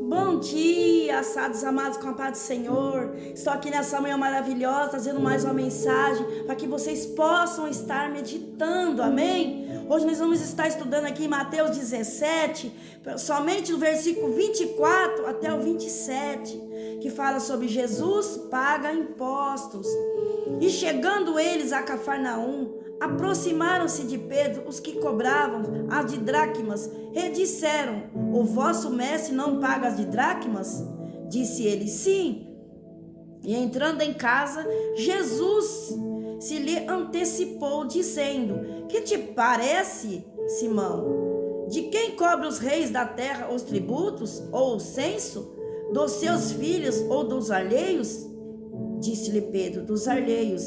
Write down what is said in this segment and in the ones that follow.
Bom dia, assados amados, com a paz do Senhor. Estou aqui nessa manhã maravilhosa, trazendo mais uma mensagem para que vocês possam estar meditando, amém? Hoje nós vamos estar estudando aqui em Mateus 17, somente do versículo 24 até o 27, que fala sobre Jesus paga impostos. E chegando eles a Cafarnaum, aproximaram-se de Pedro os que cobravam as de dracmas e disseram: o vosso mestre não paga as de dracmas? Disse ele: sim. E entrando em casa, Jesus se lhe antecipou, dizendo: que te parece, Simão? De quem cobram os reis da terra os tributos ou o censo? Dos seus filhos ou dos alheios? Disse-lhe Pedro: dos alheios.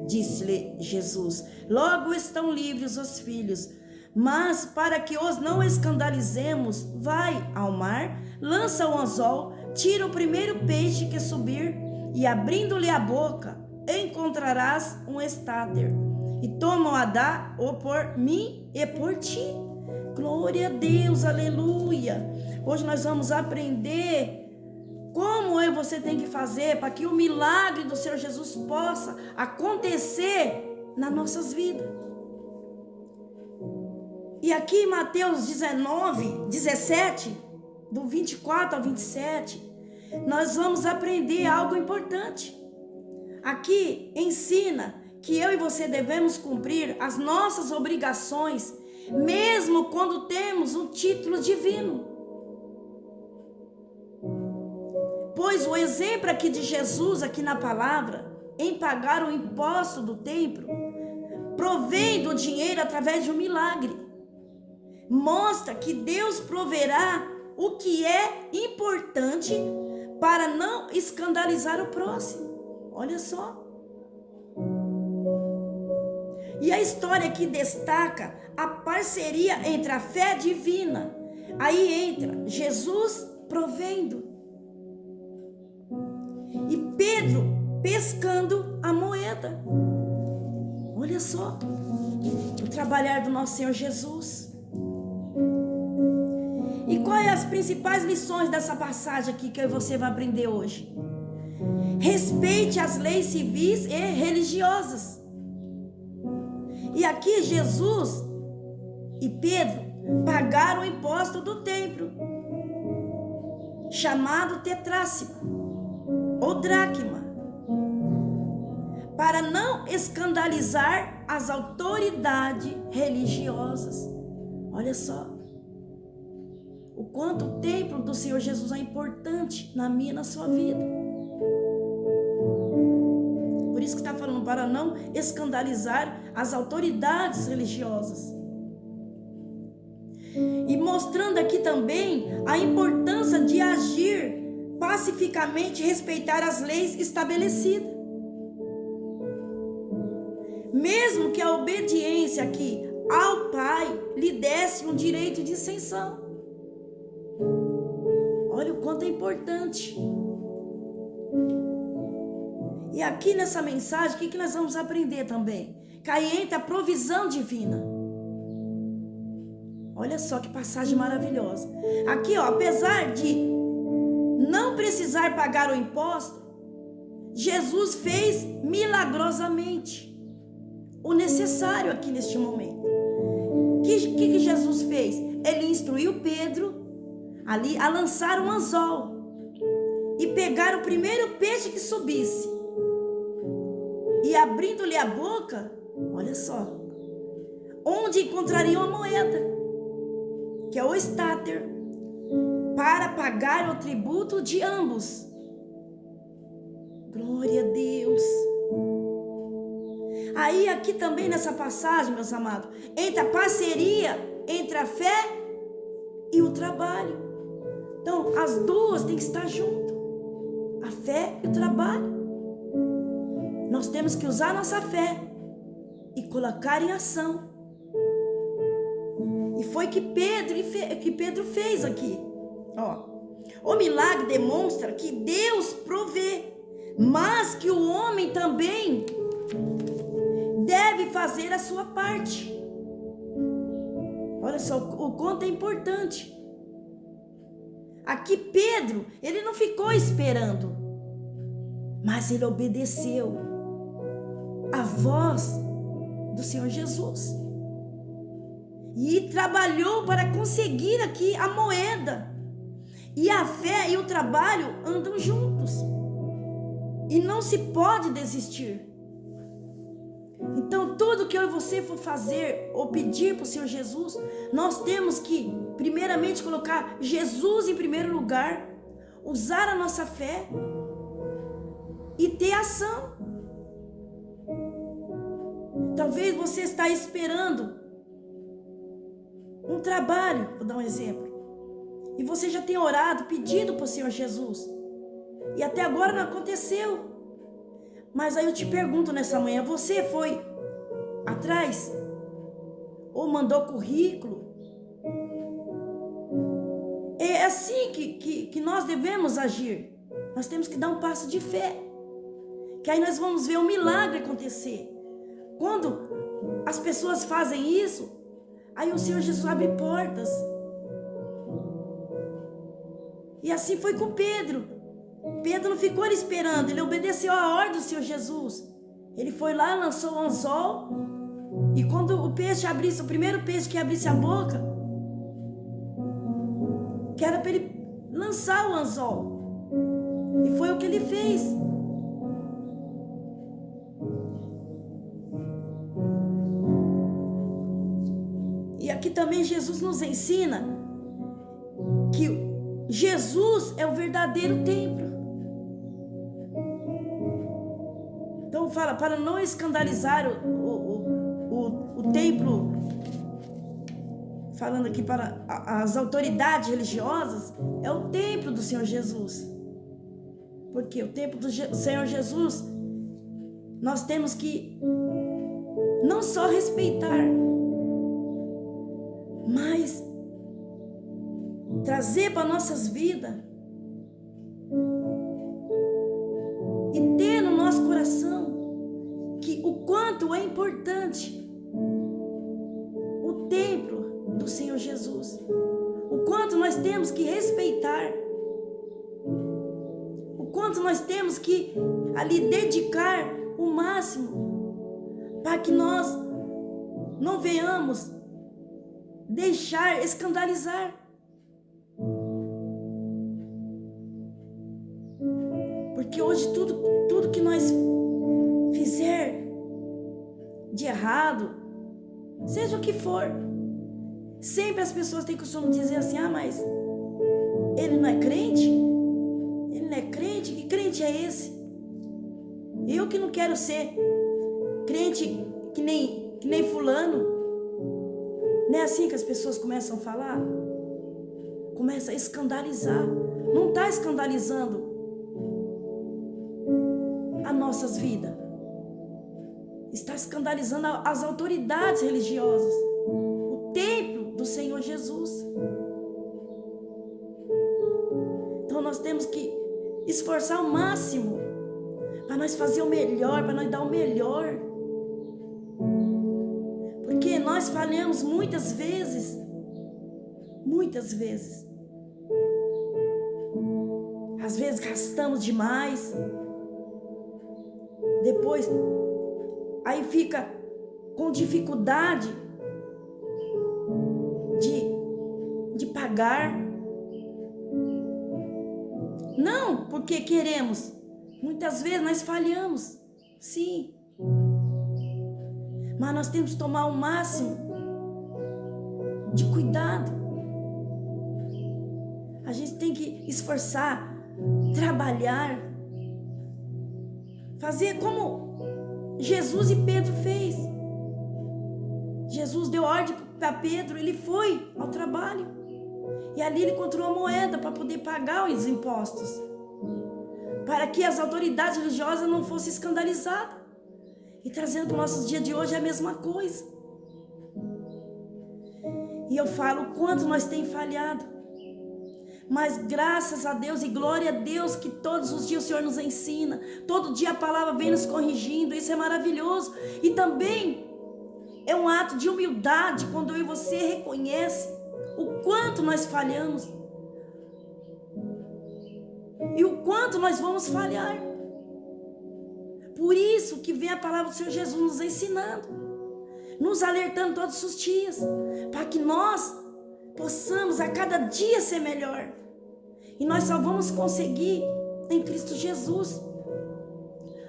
Disse-lhe Jesus: logo estão livres os filhos. Mas para que os não escandalizemos, vai ao mar, lança o anzol, tira o primeiro peixe que subir, e abrindo-lhe a boca, encontrarás um estáter. E toma-o a dar-o por mim e por ti. Glória a Deus, aleluia. Hoje nós vamos aprender como eu e você tem que fazer para que o milagre do Senhor Jesus possa acontecer nas nossas vidas. E aqui em Mateus 17, do 24 ao 27, nós vamos aprender algo importante. Aqui ensina que eu e você devemos cumprir as nossas obrigações, mesmo quando temos um título divino. Pois o exemplo aqui de Jesus, aqui na palavra, em pagar o imposto do templo, provém do dinheiro através de um milagre. Mostra que Deus proverá o que é importante para não escandalizar o próximo. Olha só. E a história aqui destaca a parceria entre a fé divina. Aí entra Jesus provendo e Pedro pescando a moeda. Olha só o trabalhar do nosso Senhor Jesus. E quais as principais lições dessa passagem aqui que eu e você vai aprender hoje? Respeite as leis civis e religiosas. E aqui Jesus e Pedro pagaram o imposto do templo, chamado tetrácima ou dracma, para não escandalizar as autoridades religiosas. Olha só o quanto o templo do Senhor Jesus é importante na minha e na sua vida. Por isso que está falando para não escandalizar as autoridades religiosas. E mostrando aqui também a importância de agir pacificamente e respeitar as leis estabelecidas. Mesmo que a obediência aqui ao Pai lhe desse um direito de isenção. Olha o quanto é importante. E aqui nessa mensagem, o que nós vamos aprender também? Que aí entra a provisão divina. Olha só que passagem maravilhosa. Aqui, ó, apesar de não precisar pagar o imposto, Jesus fez milagrosamente o necessário aqui neste momento. O que Jesus fez? Ele instruiu Pedro ali a lançar um anzol e pegar o primeiro peixe que subisse, e abrindo-lhe a boca, olha só, onde encontrariam a moeda, que é o estáter, para pagar o tributo de ambos. Glória a Deus. Aí aqui também nessa passagem, meus amados, entra a parceria entre a fé e o trabalho. Então as duas têm que estar juntas, a fé e o trabalho. Nós temos que usar nossa fé e colocar em ação. E foi que Pedro fez aqui. Ó, o milagre demonstra que Deus provê, mas que o homem também deve fazer a sua parte. Olha só o quanto é importante. aqui Pedro, ele não ficou esperando, mas ele obedeceu a voz do Senhor Jesus e trabalhou para conseguir aqui a moeda. E a fé e o trabalho andam juntos e não se pode desistir. Então tudo que eu e você for fazer ou pedir para o Senhor Jesus, nós temos que primeiramente colocar Jesus em primeiro lugar, usar a nossa fé e ter ação. Talvez você está esperando um trabalho, vou dar um exemplo, e você já tem orado, pedido para o Senhor Jesus, e até agora não aconteceu. Mas aí eu te pergunto nessa manhã, você foi atrás? Ou mandou currículo? É assim que nós devemos agir. Nós temos que dar um passo de fé, que aí nós vamos ver um milagre acontecer. Quando as pessoas fazem isso, aí o Senhor Jesus abre portas. E assim foi com Pedro. Pedro não ficou ali esperando, ele obedeceu a ordem do Senhor Jesus. Ele foi lá, lançou o anzol, e quando o peixe abrisse, o primeiro peixe que abrisse a boca, que era para ele lançar o anzol, e foi o que ele fez. E aqui também Jesus nos ensina que Jesus é o verdadeiro templo. Então fala, para não escandalizar o templo, falando aqui para as autoridades religiosas, é o templo do Senhor Jesus. Porque o templo do Senhor Jesus, nós temos que não só respeitar, mas trazer para nossas vidas e ter no nosso coração que o quanto é importante o templo do Senhor Jesus, o quanto nós temos que respeitar, o quanto nós temos que ali dedicar o máximo para que nós não venhamos deixar escandalizar. Porque hoje tudo que nós fizer de errado, seja o que for, sempre as pessoas têm costume dizer assim, mas ele não é crente? Ele não é crente? Que crente é esse? Eu que não quero ser crente que nem fulano. Não é assim que as pessoas começam a falar? Começa a escandalizar. Não está escandalizando as nossas vidas. Está escandalizando as autoridades religiosas, o templo do Senhor Jesus. Então nós temos que esforçar ao máximo para nós fazer o melhor, para nós dar o melhor. Porque nós falhamos muitas vezes. Às vezes gastamos demais. Depois, aí fica com dificuldade de pagar. Não porque queremos. Muitas vezes nós falhamos. Sim. Mas nós temos que tomar o máximo de cuidado. A gente tem que esforçar, trabalhar, fazer como Jesus e Pedro fez. Jesus deu ordem para Pedro, ele foi ao trabalho. E ali ele encontrou a moeda para poder pagar os impostos, para que as autoridades religiosas não fossem escandalizadas. E trazendo para os nossos dias de hoje é a mesma coisa. E eu falo o quanto nós temos falhado. Mas graças a Deus e glória a Deus que todos os dias o Senhor nos ensina. Todo dia a palavra vem nos corrigindo. Isso é maravilhoso. E também é um ato de humildade quando eu e você reconhece o quanto nós falhamos. quanto nós vamos falhar. Por isso que vem a palavra do Senhor Jesus nos ensinando, nos alertando todos os dias, para que nós possamos a cada dia ser melhor. E nós só vamos conseguir em Cristo Jesus,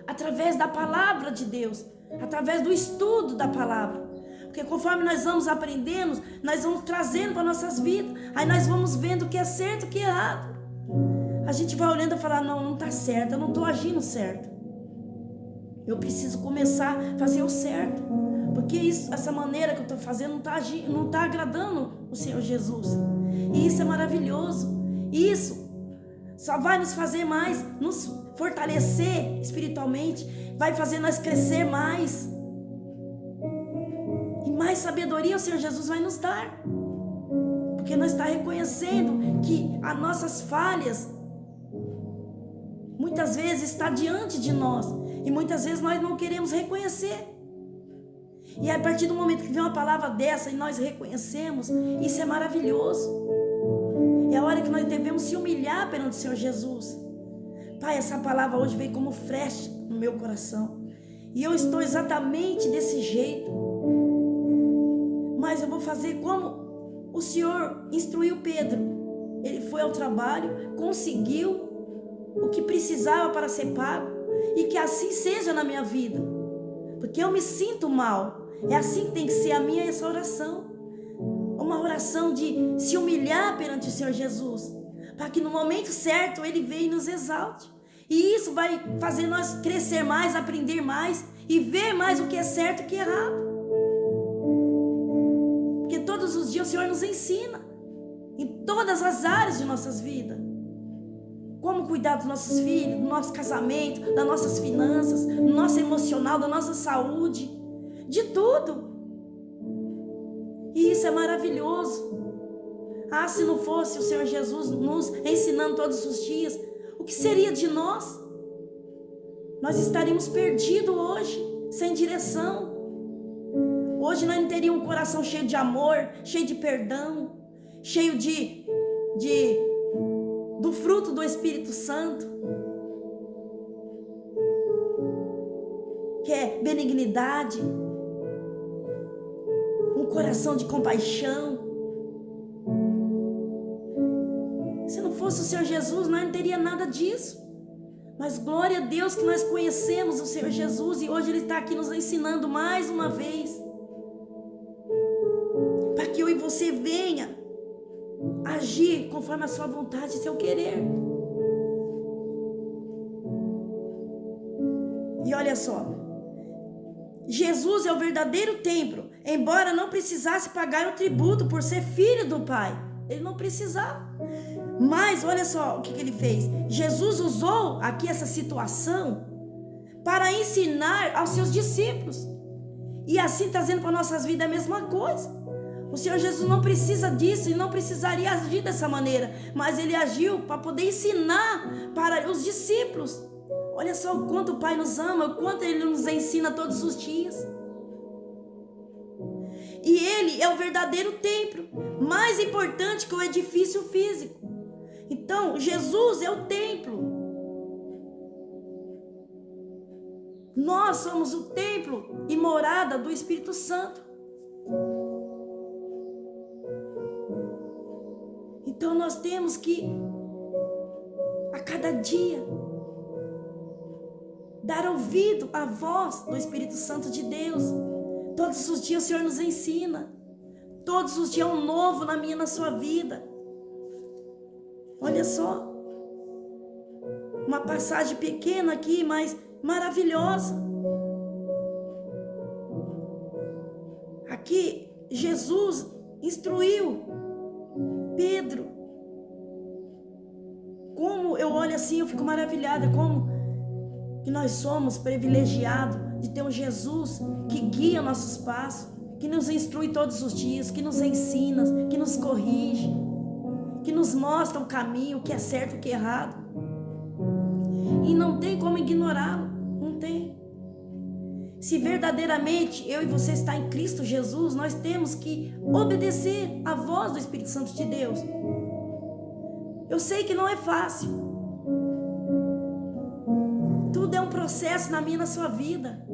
através da palavra de Deus, através do estudo da palavra. Porque conforme nós vamos aprendendo, nós vamos trazendo para nossas vidas. Aí nós vamos vendo o que é certo e o que é errado. A gente vai olhando e falar, não está certo, eu não estou agindo certo. Eu preciso começar a fazer o certo. Porque essa maneira que eu estou fazendo não está agradando o Senhor Jesus. E isso é maravilhoso. Isso só vai nos fazer mais, nos fortalecer espiritualmente. Vai fazer nós crescer mais. E mais sabedoria o Senhor Jesus vai nos dar. Porque nós estamos reconhecendo que as nossas falhas muitas vezes está diante de nós. E muitas vezes nós não queremos reconhecer. E a partir do momento que vem uma palavra dessa e nós reconhecemos, isso é maravilhoso. É a hora que nós devemos se humilhar perante o Senhor Jesus. Pai, essa palavra hoje veio como flecha no meu coração. E eu estou exatamente desse jeito. Mas eu vou fazer como o Senhor instruiu Pedro. Ele foi ao trabalho, conseguiu o que precisava para ser pago. E que assim seja na minha vida. Porque eu me sinto mal. É assim que tem que ser a minha essa oração. Uma oração de se humilhar perante o Senhor Jesus. Para que no momento certo Ele venha e nos exalte. E isso vai fazer nós crescer mais, aprender mais. E ver mais o que é certo e o que é errado. Porque todos os dias o Senhor nos ensina. Em todas as áreas de nossas vidas. Como cuidar dos nossos filhos, do nosso casamento, das nossas finanças, do nosso emocional, da nossa saúde, de tudo. E isso é maravilhoso. Ah, se não fosse o Senhor Jesus nos ensinando todos os dias, o que seria de nós? Nós estaríamos perdidos hoje, sem direção. Hoje nós não teríamos um coração cheio de amor, cheio de perdão, cheio do fruto do Espírito Santo, que é benignidade, um coração de compaixão. Se não fosse o Senhor Jesus, nós não teria nada disso. Mas glória a Deus que nós conhecemos o Senhor Jesus e hoje Ele está aqui nos ensinando mais uma vez, para que eu e você venha agir conforme a sua vontade e seu querer. E olha só, Jesus é o verdadeiro templo, embora não precisasse pagar o tributo por ser filho do Pai. Ele não precisava. Mas olha só o que ele fez. Jesus usou aqui essa situação para ensinar aos seus discípulos. E assim trazendo para nossas vidas a mesma coisa. O Senhor Jesus não precisa disso e não precisaria agir dessa maneira, mas Ele agiu para poder ensinar para os discípulos. Olha só o quanto o Pai nos ama, o quanto Ele nos ensina todos os dias. E Ele é o verdadeiro templo, mais importante que o edifício físico. Então, Jesus é o templo. Nós somos o templo e morada do Espírito Santo. Então nós temos que, a cada dia, dar ouvido à voz do Espírito Santo de Deus. Todos os dias o Senhor nos ensina. Todos os dias é um novo na minha e na sua vida. Olha só. Uma passagem pequena aqui, mas maravilhosa. Aqui Jesus instruiu Pedro. Como eu olho assim, eu fico maravilhada, como que nós somos privilegiados de ter um Jesus que guia nossos passos, que nos instrui todos os dias, que nos ensina, que nos corrige, que nos mostra o caminho, o que é certo e o que é errado. E não tem como ignorá-lo, não tem. Se verdadeiramente eu e você está em Cristo Jesus, nós temos que obedecer à voz do Espírito Santo de Deus. Eu sei que não é fácil. processo na minha e na sua vida.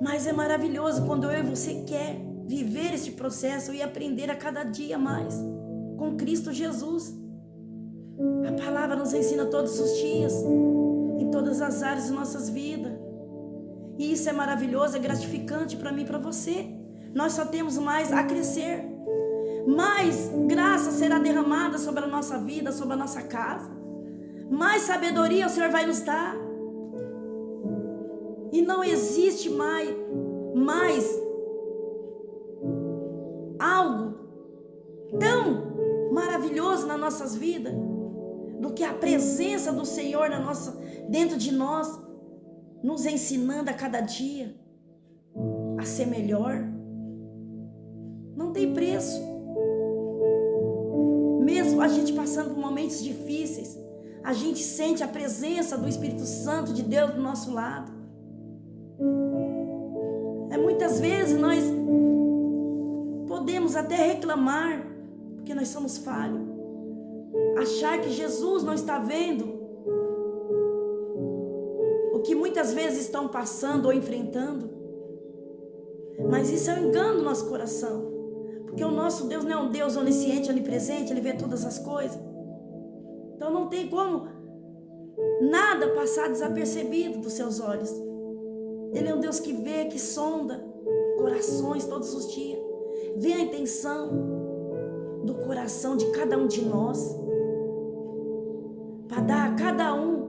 Mas é maravilhoso quando eu e você quer viver este processo e aprender a cada dia mais com Cristo Jesus. A palavra nos ensina todos os dias, em todas as áreas de nossas vidas. E isso é maravilhoso, é gratificante para mim e para você. Nós só temos mais a crescer. Mais graça será derramada sobre a nossa vida, sobre a nossa casa. Mais sabedoria o Senhor vai nos dar. E não existe mais algo tão maravilhoso nas nossas vidas do que a presença do Senhor dentro de nós, nos ensinando a cada dia a ser melhor. Não tem preço. Mesmo a gente passando por momentos difíceis, a gente sente a presença do Espírito Santo de Deus do nosso lado. Muitas vezes nós podemos até reclamar, porque nós somos falhos, achar que Jesus não está vendo o que muitas vezes estão passando ou enfrentando. Mas isso é um engano no nosso coração, porque o nosso Deus não é um Deus onisciente, onipresente, Ele vê todas as coisas. Então não tem como nada passar desapercebido dos seus olhos. Ele é um Deus que vê, que sonda corações todos os dias. Vê a intenção do coração de cada um de nós, para dar a cada um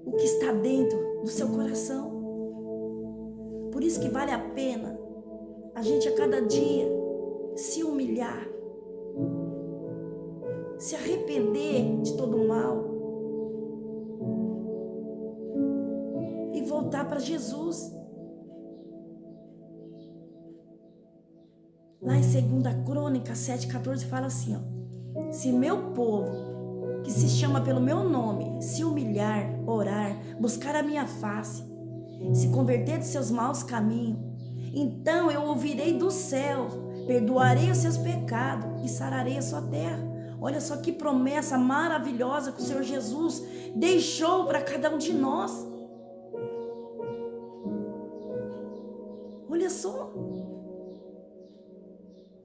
o que está dentro do seu coração. Por isso que vale a pena a gente a cada dia se humilhar, se arrepender de todo o mal e voltar para Jesus. Lá em 2 Crônicas 7,14 fala assim, ó: se meu povo, que se chama pelo meu nome, se humilhar, orar, buscar a minha face, se converter dos seus maus caminhos, então eu ouvirei do céu, perdoarei os seus pecados e sararei a sua terra. Olha só que promessa maravilhosa que o Senhor Jesus deixou para cada um de nós. Olha só.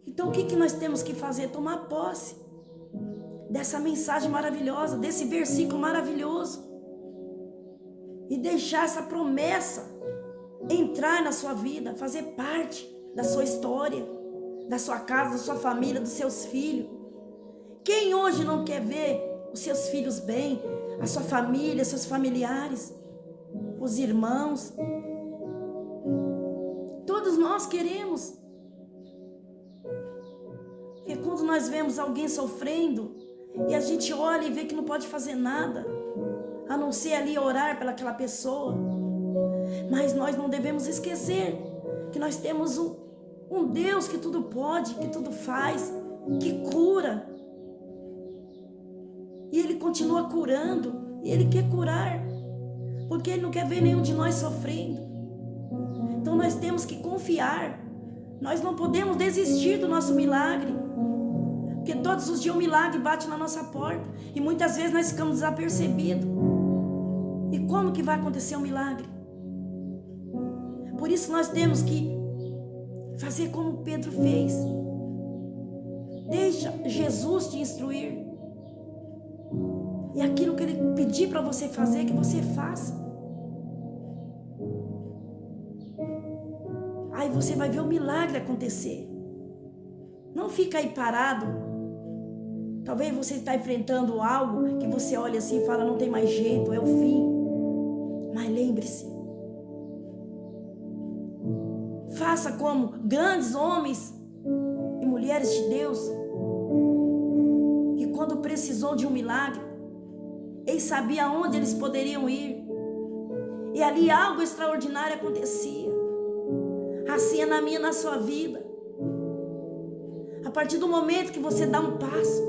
Então o que nós temos que fazer? Tomar posse dessa mensagem maravilhosa, desse versículo maravilhoso, e deixar essa promessa entrar na sua vida, fazer parte da sua história, da sua casa, da sua família, dos seus filhos. Quem hoje não quer ver os seus filhos bem, a sua família, seus familiares, os irmãos? Todos nós queremos. Porque quando nós vemos alguém sofrendo e a gente olha e vê que não pode fazer nada, a não ser ali orar pelaquela pessoa. Mas nós não devemos esquecer que nós temos um Deus que tudo pode, que tudo faz, que cura. E Ele continua curando, e Ele quer curar, porque Ele não quer ver nenhum de nós sofrendo. Então nós temos que confiar, nós não podemos desistir do nosso milagre, porque todos os dias o milagre bate na nossa porta, e muitas vezes nós ficamos desapercebidos. E como que vai acontecer o milagre? Por isso nós temos que fazer como Pedro fez. Deixa Jesus te instruir. E aquilo que Ele pedir para você fazer, que você faça. Aí você vai ver o milagre acontecer. Não fica aí parado. Talvez você está enfrentando algo que você olha assim e fala, não tem mais jeito, é o fim. Mas lembre-se. Faça como grandes homens e mulheres de Deus, que quando precisou de um milagre, eles sabiam aonde eles poderiam ir, e ali algo extraordinário acontecia. Assim é na minha e na sua vida. A partir do momento que você dá um passo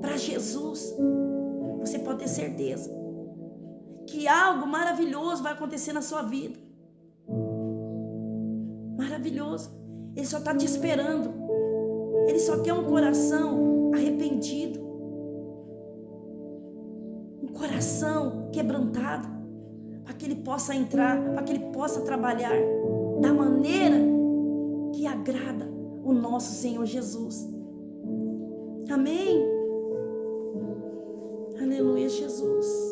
para Jesus, você pode ter certeza que algo maravilhoso vai acontecer na sua vida. Maravilhoso. Ele só está te esperando. Ele só quer um coração arrependido, um coração quebrantado, para que Ele possa entrar, para que Ele possa trabalhar da maneira que agrada o nosso Senhor Jesus. Amém? Aleluia, Jesus.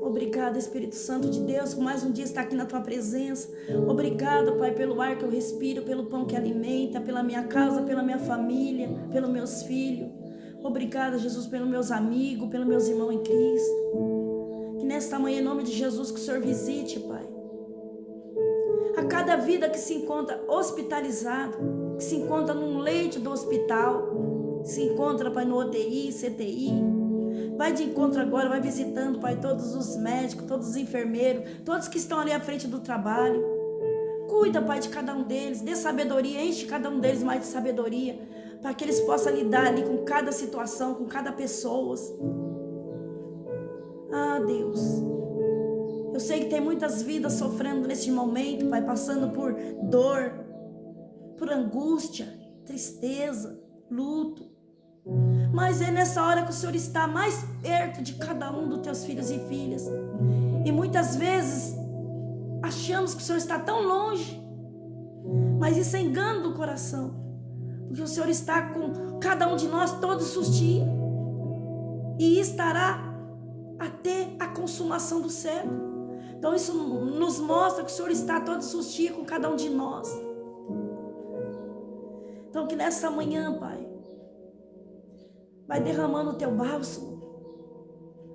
Obrigada, Espírito Santo de Deus, por mais um dia estar aqui na Tua presença. Obrigada, Pai, pelo ar que eu respiro, pelo pão que alimenta, pela minha casa, pela minha família, pelos meus filhos. Obrigada, Jesus, pelos meus amigos, pelos meus irmãos em Cristo. Que nesta manhã, em nome de Jesus, que o Senhor visite, Pai, a cada vida que se encontra hospitalizado, que se encontra num leito do hospital, se encontra, Pai, no UTI, CTI. Vai de encontro agora, vai visitando, Pai, todos os médicos, todos os enfermeiros, todos que estão ali à frente do trabalho. Cuida, Pai, de cada um deles, dê sabedoria, enche cada um deles mais de sabedoria, para que eles possam lidar ali com cada situação, com cada pessoa. Ah, Deus, eu sei que tem muitas vidas sofrendo nesse momento, Pai, passando por dor, por angústia, tristeza, luto. Mas é nessa hora que o Senhor está mais perto de cada um dos teus filhos e filhas. E muitas vezes achamos que o Senhor está tão longe, mas isso é engano do coração, porque o Senhor está com cada um de nós todos os dias e estará até a consumação do século. Então isso nos mostra que o Senhor está todos os dias com cada um de nós. Então que nessa manhã, Pai, vai derramando o teu bálsamo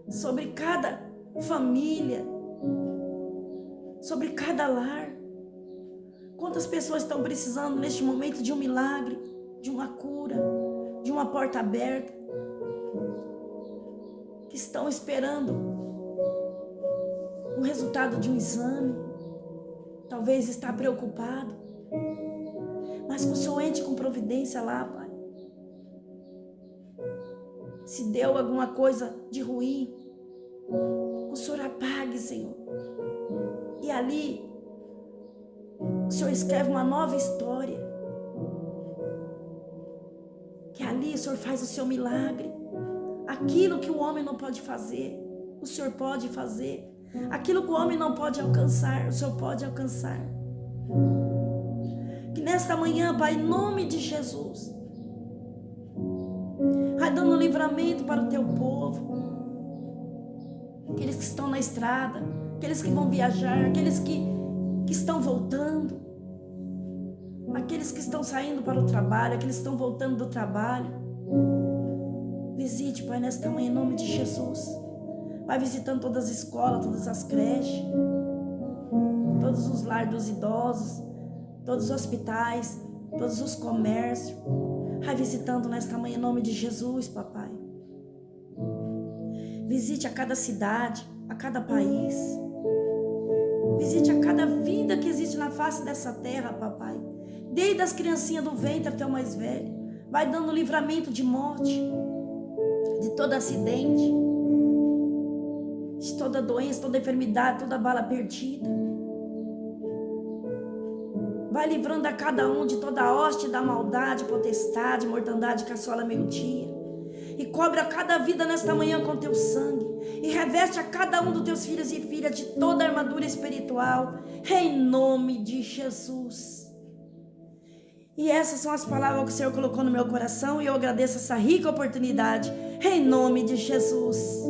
sobre cada família, sobre cada lar. Quantas pessoas estão precisando neste momento de um milagre, de uma cura, de uma porta aberta, que estão esperando um resultado de um exame, talvez está preocupado, mas que o Senhor entre com providência lá, Pai. Se deu alguma coisa de ruim, o Senhor apague, Senhor. E ali, o Senhor escreve uma nova história. Que ali o Senhor faz o seu milagre. Aquilo que o homem não pode fazer, o Senhor pode fazer. Aquilo que o homem não pode alcançar, o Senhor pode alcançar. Que nesta manhã, Pai, em nome de Jesus, vai dando livramento para o teu povo, aqueles que estão na estrada, aqueles que vão viajar, aqueles que estão voltando, aqueles que estão saindo para o trabalho, aqueles que estão voltando do trabalho. Visite, Pai, nesta manhã, em nome de Jesus. Vai visitando todas as escolas, todas as creches, todos os lares dos idosos, todos os hospitais, todos os comércios. Vai visitando nesta manhã em nome de Jesus, papai. Visite a cada cidade, a cada país. Visite a cada vida que existe na face dessa terra, papai. Desde as criancinhas do ventre até o mais velho. Vai dando livramento de morte, de todo acidente, de toda doença, toda enfermidade, toda bala perdida. Vai livrando a cada um de toda a hoste da maldade, potestade, mortandade que assola meio-dia. E cobre a cada vida nesta manhã com teu sangue. E reveste a cada um dos teus filhos e filhas de toda a armadura espiritual. Em nome de Jesus. E essas são as palavras que o Senhor colocou no meu coração. E eu agradeço essa rica oportunidade. Em nome de Jesus.